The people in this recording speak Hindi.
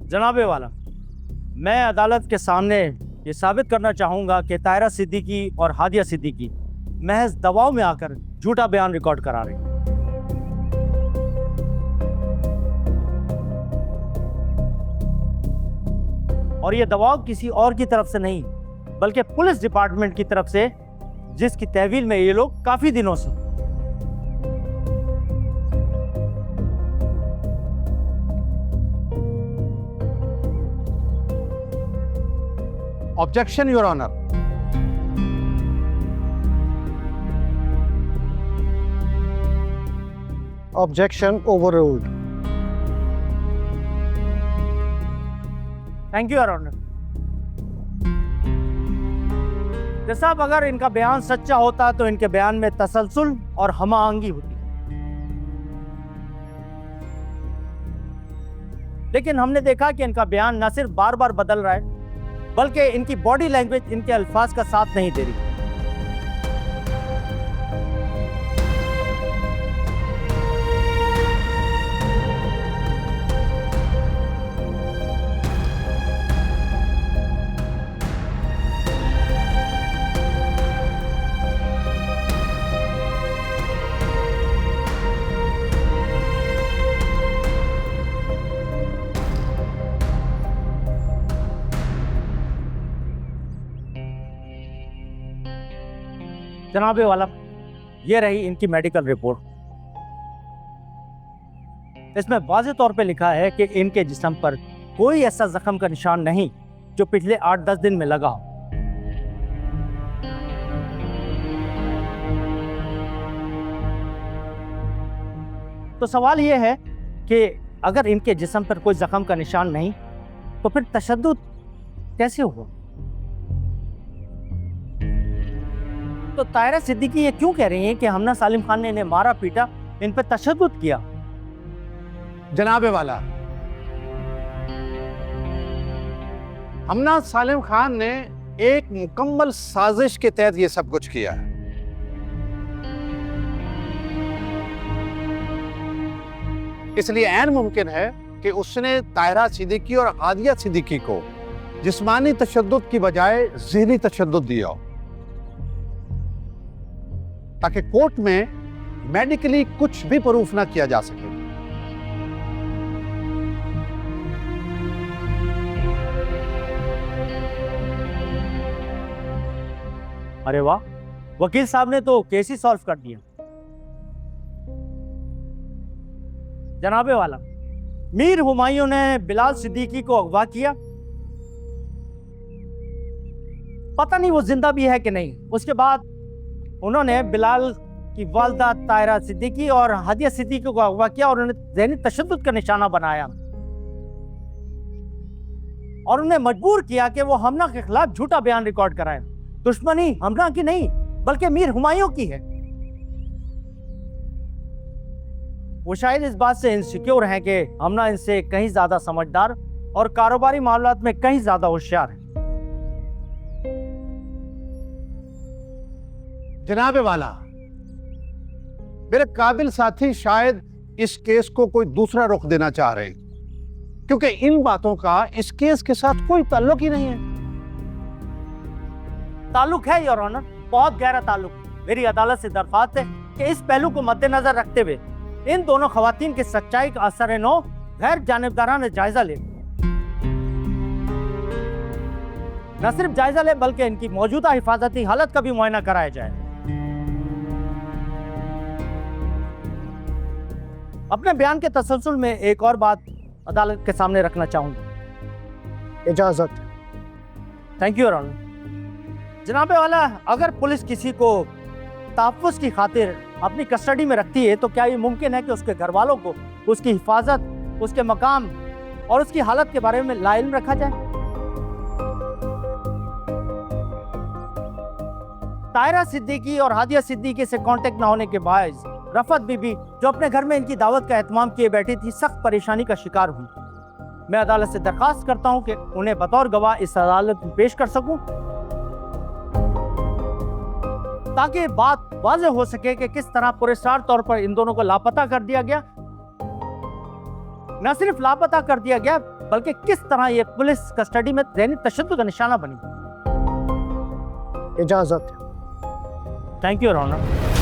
जनाबे वाला, मैं अदालत के सामने ये साबित करना चाहूँगा कि तायरा सिद्दीकी और हादिया सिद्दीकी महज दबाव में आकर झूठा बयान रिकॉर्ड करा रही हैं। और ये दबाव किसी और की तरफ से नहीं, बल्कि पुलिस डिपार्टमेंट की तरफ से, जिसकी तहवील में ये लोग काफी दिनों से। Objection your honour. Objection overruled. Thank you your honour. साहब, अगर इनका बयान सच्चा होता तो इनके बयान में तसलसल और हमाआहंगी होती, लेकिन हमने देखा कि इनका बयान न सिर्फ बार बार बदल रहा है, बल्कि इनकी बॉडी लैंग्वेज इनके अल्फाज का साथ नहीं दे रही। जनाबे वाला, ये रही इनकी मेडिकल रिपोर्ट। इसमें वाज़ेह तौर पे लिखा है कि इनके जिस्म पर कोई ऐसा जख्म का निशान नहीं जो पिछले 8-10 दिन में लगा हो। तो सवाल यह है कि अगर इनके जिस्म पर कोई जख्म का निशान नहीं, तो फिर तशद्दुद कैसे हुआ? तो तायरा सिद्दीकी ये क्यों कह रही हैं कि हमना सालिम खान ने इन्हें मारा पीटा, इन पर तशद्दुद किया? जनाबे वाला, हमना सालिम खान ने एक मुकम्मल साजिश के तहत ये सब कुछ किया है। इसलिए ऐन मुमकिन है कि उसने तायरा सिद्दीकी और हादिया सिद्दीकी को जिस्मानी तशद्दुद की बजाय ज़हनी तशद्दुद दिया हो, ताकि कोर्ट में मेडिकली कुछ भी प्रूफ ना किया जा सके। अरे वाह, वकील साहब ने तो केस ही सॉल्व कर दिया। जनाबे वाला, मीर हुमायूं ने बिलाल सिद्दीकी को अगवा किया। पता नहीं वो जिंदा भी है कि नहीं। उसके बाद उन्होंने बिलाल की वालदा तायरा सिद्दीकी और हादिया सिद्दीकी को अगवा किया और उन्हें ज़हनी तशद्दुद का निशाना बनाया और उन्हें मजबूर किया कि वो हमना के खिलाफ झूठा बयान रिकॉर्ड कराए। दुश्मनी हमना की नहीं, बल्कि मीर हुमायूं की है। वो शायद इस बात से इनसिक्योर हैं कि हमना इनसे कहीं ज्यादा समझदार और कारोबारी मामलात में कहीं ज्यादा होशियार है। जनाबे वाला, मेरे काबिल साथी शायद इस केस को कोई दूसरा रुख देना चाह रहे हैं, क्योंकि इन बातों का इस केस के साथ कोई ताल्लुक ही नहीं है। ताल्लुक है योर ऑनर, बहुत गहरा ताल्लुक। मेरी अदालत से दरख्वास्त है कि इस पहलू को मद्देनजर रखते हुए इन दोनों खवातीन की सच्चाई का असर नो गैर जानिबदाराना जायजा ले। न सिर्फ जायजा ले, बल्कि इनकी मौजूदा हिफाजती हालत का भी मुआयना कराया जाए। अपने बयान के तसलसल में एक और बात अदालत के सामने रखना चाहूंगा। इजाजत। Thank you your honour. जनाबे वाला, अगर पुलिस किसी को तहफ़्फ़ुज़ की खातिर अपनी कस्टडी में रखती है, तो क्या ये मुमकिन है कि उसके घर वालों को उसकी हिफाजत, उसके मकाम और उसकी हालत के बारे में लाइल्म रखा जाए? तायरा सिद्दीकी और हादिया सिद्दीकी से कांटेक्ट ना होने के बायस रफत बीबी, जो अपने घर में इनकी दावत का एहतमाम किए बैठी थी, सख्त परेशानी का शिकार हुई। मैं अदालत से दरख्वास्त करता हूं कि उन्हें बतौर गवाह इस अदालत में पेश कर सकूं, ताकि बात वाज़ेह हो सके कि किस तरह पुरस्कार तौर पर इन दोनों को लापता कर दिया गया न सिर्फ लापता कर दिया गया बल्कि किस तरह ये पुलिस कस्टडी में ज़हनी तशद्दुद का निशाना बनी। इजाजत। Thank you your honour.